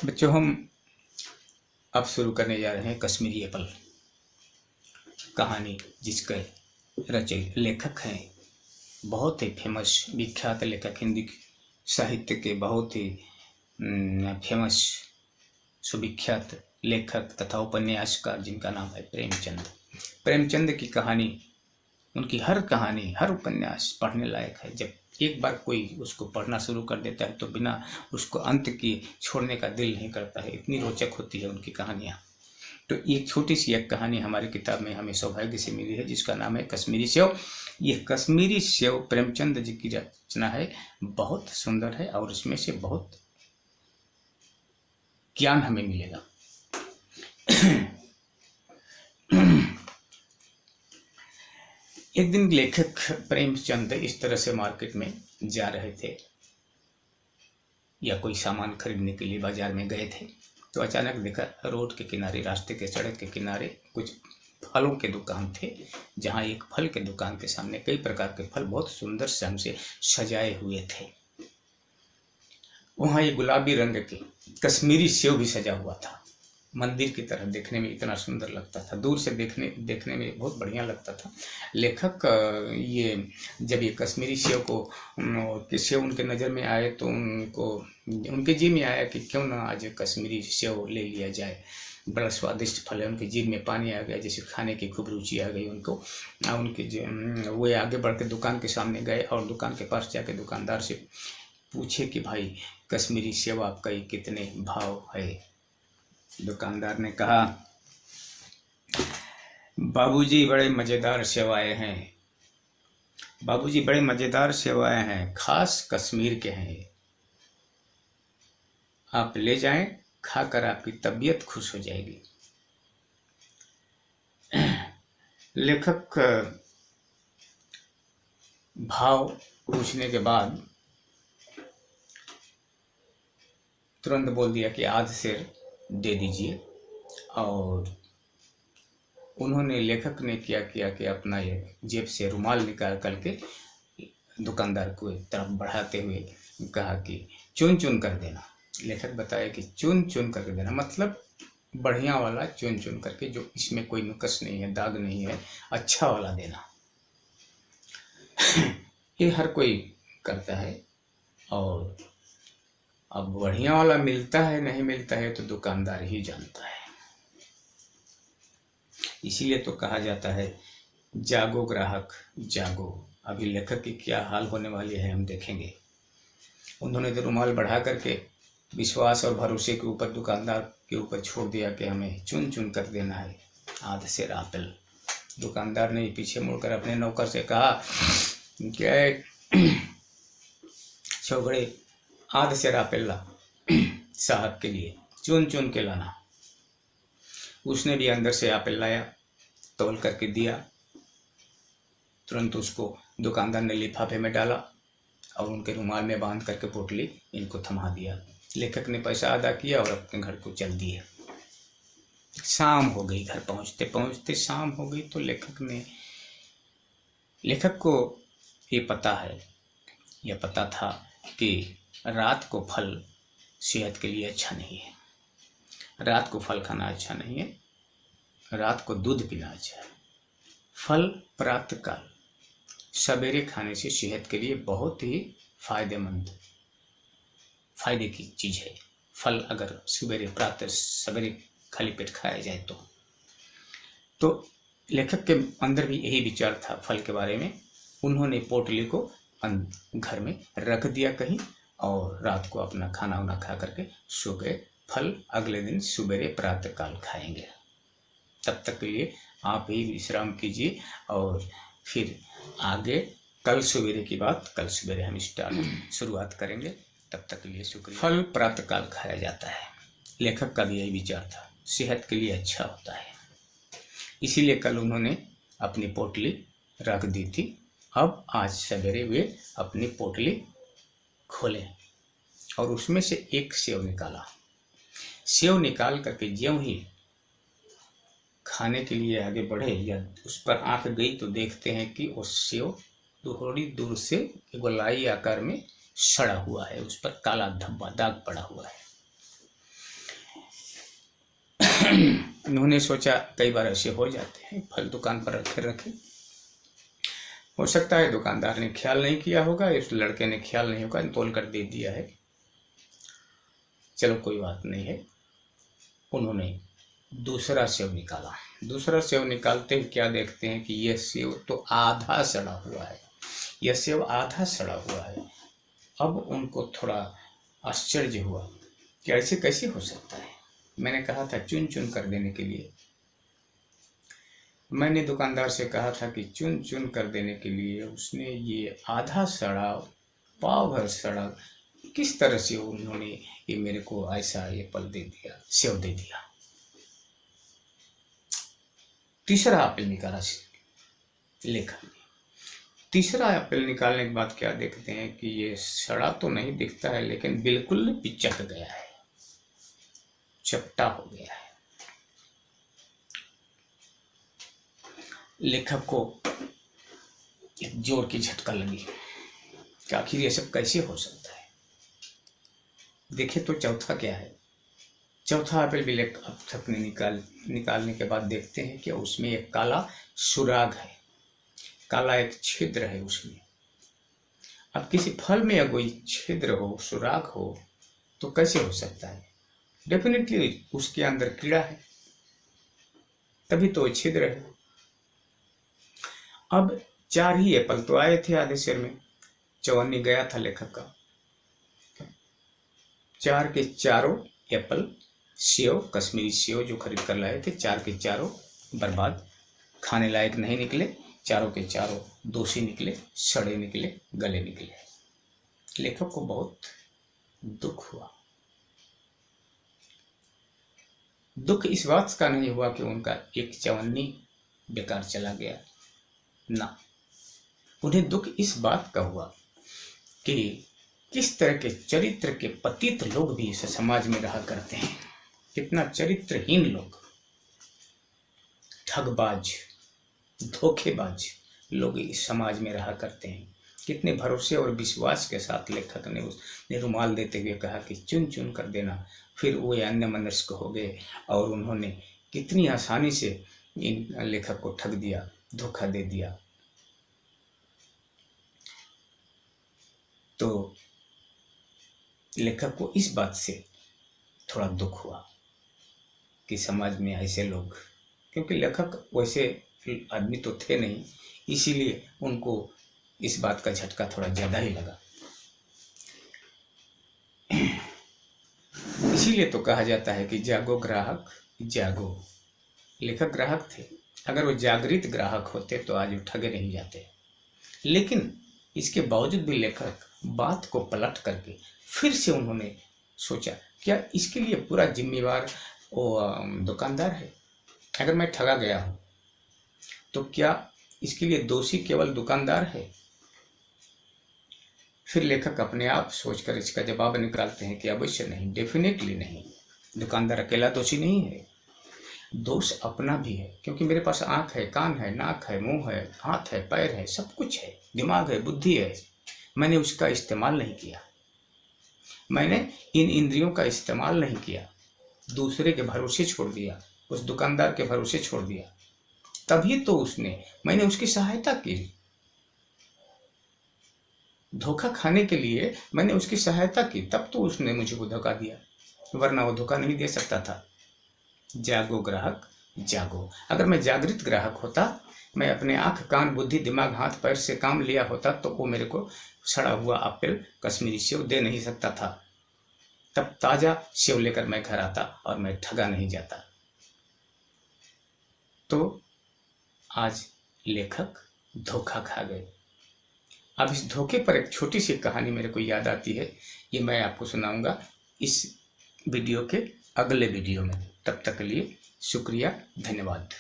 बच्चों, हम अब शुरू करने जा रहे हैं कश्मीरी एप्पल कहानी, जिसके लेखक हैं बहुत ही फेमस विख्यात लेखक, हिंदी साहित्य के बहुत ही फेमस सुविख्यात लेखक तथा उपन्यासकार, जिनका नाम है प्रेमचंद। प्रेमचंद की कहानी, उनकी हर कहानी, हर उपन्यास पढ़ने लायक है। जब एक बार कोई उसको पढ़ना शुरू कर देता है तो बिना उसको अंत की छोड़ने का दिल नहीं करता है, इतनी रोचक होती है उनकी कहानियाँ। तो एक छोटी सी एक कहानी हमारी किताब में हमें सौभाग्य से मिली है, जिसका नाम है कश्मीरी सेव। ये कश्मीरी सेव प्रेमचंद जी की रचना है, बहुत सुंदर है और इसमें से बहुत ज्ञान हमें मिलेगा। एक दिन लेखक प्रेमचंद इस तरह से मार्केट में जा रहे थे या कोई सामान खरीदने के लिए बाजार में गए थे, तो अचानक देखा रोड के किनारे, रास्ते के सड़क के किनारे कुछ फलों के दुकान थे, जहां एक फल के दुकान के सामने कई प्रकार के फल बहुत सुंदर ढंग से सजाए हुए थे। वहां एक गुलाबी रंग के कश्मीरी सेव भी सजा हुआ था, मंदिर की तरह देखने में इतना सुंदर लगता था, दूर से देखने में बहुत बढ़िया लगता था। लेखक ये जब ये कश्मीरी सेव सेव उनके नज़र में आए तो उनके जी में आया कि क्यों ना आज कश्मीरी सेव ले लिया जाए। बड़ा स्वादिष्ट फल है, उनके जीभ में पानी आ गया, जैसे खाने की खूब रुचि आ गई उनको। वो आगे बढ़ के दुकान के सामने गए और दुकान के पास जाके दुकानदार से पूछे कि भाई कश्मीरी सेव आपका ये कितने भाव है। दुकानदार ने कहा, बाबूजी बड़े मज़ेदार सेवाएं हैं, बाबूजी बड़े मज़ेदार सेवाएं हैं, खास कश्मीर के हैं, आप ले जाएं, खाकर आपकी तबीयत खुश हो जाएगी। लेखक भाव पूछने के बाद तुरंत बोल दिया कि आध सेर दे दीजिए। और उन्होंने, लेखक ने क्या किया कि अपना ये जेब से रुमाल निकाल करके दुकानदार को एक तरफ बढ़ाते हुए कहा कि चुन चुन कर देना। लेखक बताया कि चुन चुन करके देना मतलब बढ़िया वाला चुन चुन करके, जो इसमें कोई नुक्स नहीं है, दाग नहीं है, अच्छा वाला देना। ये हर कोई करता है, और अब बढ़िया वाला मिलता है नहीं मिलता है तो दुकानदार ही जानता है। इसीलिए तो कहा जाता है, जागो ग्राहक जागो। अभी लेखक की क्या हाल होने वाली है हम देखेंगे। उन्होंने तो रुमाल बढ़ा करके विश्वास और भरोसे के ऊपर दुकानदार के ऊपर छोड़ दिया कि हमें चुन चुन कर देना है आध सेर एप्पल। दुकानदार ने पीछे मुड़कर अपने नौकर से कहा कि छोकरे आध सेर एप्पल ला साहब के लिए, चुन चुन के लाना। उसने भी अंदर से एप्पल लाया, तौल करके दिया। तुरंत उसको दुकानदार ने लिफाफे में डाला और उनके रुमाल में बांध करके पोटली इनको थमा दिया। लेखक ने पैसा अदा किया और अपने घर को चल दिए। शाम हो गई, घर पहुंचते पहुंचते शाम हो गई। तो लेखक को ये पता था कि रात को फल सेहत के लिए अच्छा नहीं है, रात को फल खाना अच्छा नहीं है, रात को दूध पीना अच्छा है। फल प्रातःकाल सवेरे खाने से सेहत के लिए बहुत ही फायदे की चीज़ है। फल अगर सवेरे खाली पेट खाया जाए तो लेखक के अंदर भी यही विचार था फल के बारे में। उन्होंने पोटली को घर में रख दिया कहीं, और रात को अपना खाना वाना खा करके सो गए। फल अगले दिन सवेरे प्रातःकाल खाएंगे। तब तक के लिए आप ही विश्राम कीजिए, और फिर आगे कल सवेरे की बात कल सवेरे हम शुरुआत करेंगे। तब तक के लिए शुक्रिया। फल प्रातःकाल खाया जाता है, लेखक का भी यही विचार था, सेहत के लिए अच्छा होता है। इसीलिए कल उन्होंने अपनी पोटली रख दी थी। अब आज सवेरे वे अपनी पोटली खोले और उसमें से एक सेव निकाला। सेव निकाल करके ज्यों ही खाने के लिए आगे बढ़े या उस पर आंख गई तो देखते हैं कि वो सेव थोड़ी दूर से गोलाई आकार में सड़ा हुआ है, उस पर काला धब्बा दाग पड़ा हुआ है। उन्होंने सोचा, कई बार ऐसे हो जाते हैं, फल दुकान पर रखे, हो सकता है दुकानदार ने ख्याल नहीं किया होगा, इस लड़के ने ख्याल नहीं होगा, तोल कर दे दिया है, चलो कोई बात नहीं है। उन्होंने दूसरा सेव निकाला। दूसरा सेव निकालते ही क्या देखते हैं कि यह सेव तो आधा सड़ा हुआ है, यह सेव आधा सड़ा हुआ है। अब उनको थोड़ा आश्चर्य हुआ कि ऐसे कैसे हो सकता है। मैंने कहा था चुन चुन कर देने के लिए, मैंने दुकानदार से कहा था कि चुन चुन कर देने के लिए, उसने ये आधा सड़ा, पाव भर सड़ा, किस तरह से उन्होंने ये मेरे को ऐसा एप्पल दे दिया, सेव दे दिया। तीसरा एप्पल निकाला लेखक ने। तीसरा एप्पल निकालने के बाद क्या देखते हैं कि ये सड़ा तो नहीं दिखता है, लेकिन बिल्कुल पिचक गया है, चपटा हो गया है। लेखक को एक जोर की झटका लगी कि आखिर ये सब कैसे हो सकता है। देखे तो चौथा क्या है। चौथा एप्पल भी अब तक ने निकालने के बाद देखते हैं कि उसमें एक काला सुराग है, काला एक छिद्र है उसमें। अब किसी फल में अगर कोई छिद्र हो, सुराग हो, तो कैसे हो सकता है। डेफिनेटली उसके अंदर कीड़ा है, तभी तो छिद्र है। अब 4 ही एप्पल तो आए थे आधे शेर में, चवन्नी गया था लेखक का। 4 के चारों एप्पल, सेव, कश्मीरी सेव जो खरीद कर लाए थे, 4 के चारों बर्बाद, खाने लायक नहीं निकले। चारों के चारों दोषी निकले, सड़े निकले, गले निकले। लेखक को बहुत दुख हुआ। दुख इस बात का नहीं हुआ कि उनका एक चवन्नी बेकार चला गया, ना, उन्हें दुख इस बात का हुआ कि किस तरह के चरित्र के पतित लोग भी इस समाज में रहा करते हैं। कितना चरित्रहीन लोग, ठगबाज, धोखेबाज लोग इस समाज में रहा करते हैं। कितने भरोसे और विश्वास के साथ लेखक ने उसने रुमाल देते हुए कहा कि चुन चुन कर देना। फिर वो अन्यमनस्क हो गए और उन्होंने कितनी आसानी से इन लेखक को ठग दिया, धोखा दे दिया। तो लेखक को इस बात से थोड़ा दुख हुआ कि समाज में ऐसे लोग, क्योंकि लेखक वैसे आदमी तो थे नहीं, इसीलिए उनको इस बात का झटका थोड़ा ज़्यादा ही लगा। इसीलिए तो कहा जाता है कि जागो ग्राहक जागो। लेखक ग्राहक थे, अगर वो जागृत ग्राहक होते तो आज वो ठगे नहीं जाते। लेकिन इसके बावजूद भी लेखक बात को पलट करके फिर से उन्होंने सोचा, क्या इसके लिए पूरा जिम्मेवार वो दुकानदार है? अगर मैं ठगा गया हूँ तो क्या इसके लिए दोषी केवल दुकानदार है? फिर लेखक अपने आप सोचकर इसका जवाब निकालते हैं कि अवश्य नहीं, डेफिनेटली नहीं, दुकानदार अकेला दोषी नहीं है, दोष अपना भी है। क्योंकि मेरे पास आँख है, कान है, नाक है, मुंह है, हाथ है, पैर है, सब कुछ है, दिमाग है, बुद्धि है, मैंने उसका इस्तेमाल नहीं किया, मैंने इन इंद्रियों का इस्तेमाल नहीं किया, दूसरे के भरोसे छोड़ दिया, उस दुकानदार के भरोसे छोड़ दिया, तभी तो मैंने उसकी सहायता की। धोखा खाने के लिए मैंने उसकी सहायता की, तब तो उसने मुझे को धोखा दिया, वरना वो धोखा नहीं दे सकता था। जागो ग्राहक जागो। अगर मैं जागृत ग्राहक होता, मैं अपने आंख, कान, बुद्धि, दिमाग, हाथ, पैर से काम लिया होता, तो वो मेरे को सड़ा हुआ एप्पल, कश्मीरी सेव दे नहीं सकता था। तब ताजा सेव लेकर मैं घर आता और मैं ठगा नहीं जाता। तो आज लेखक धोखा खा गए। अब इस धोखे पर एक छोटी सी कहानी मेरे को याद आती है, ये मैं आपको सुनाऊंगा इस वीडियो के अगले वीडियो में। तब तक के लिए शुक्रिया, धन्यवाद।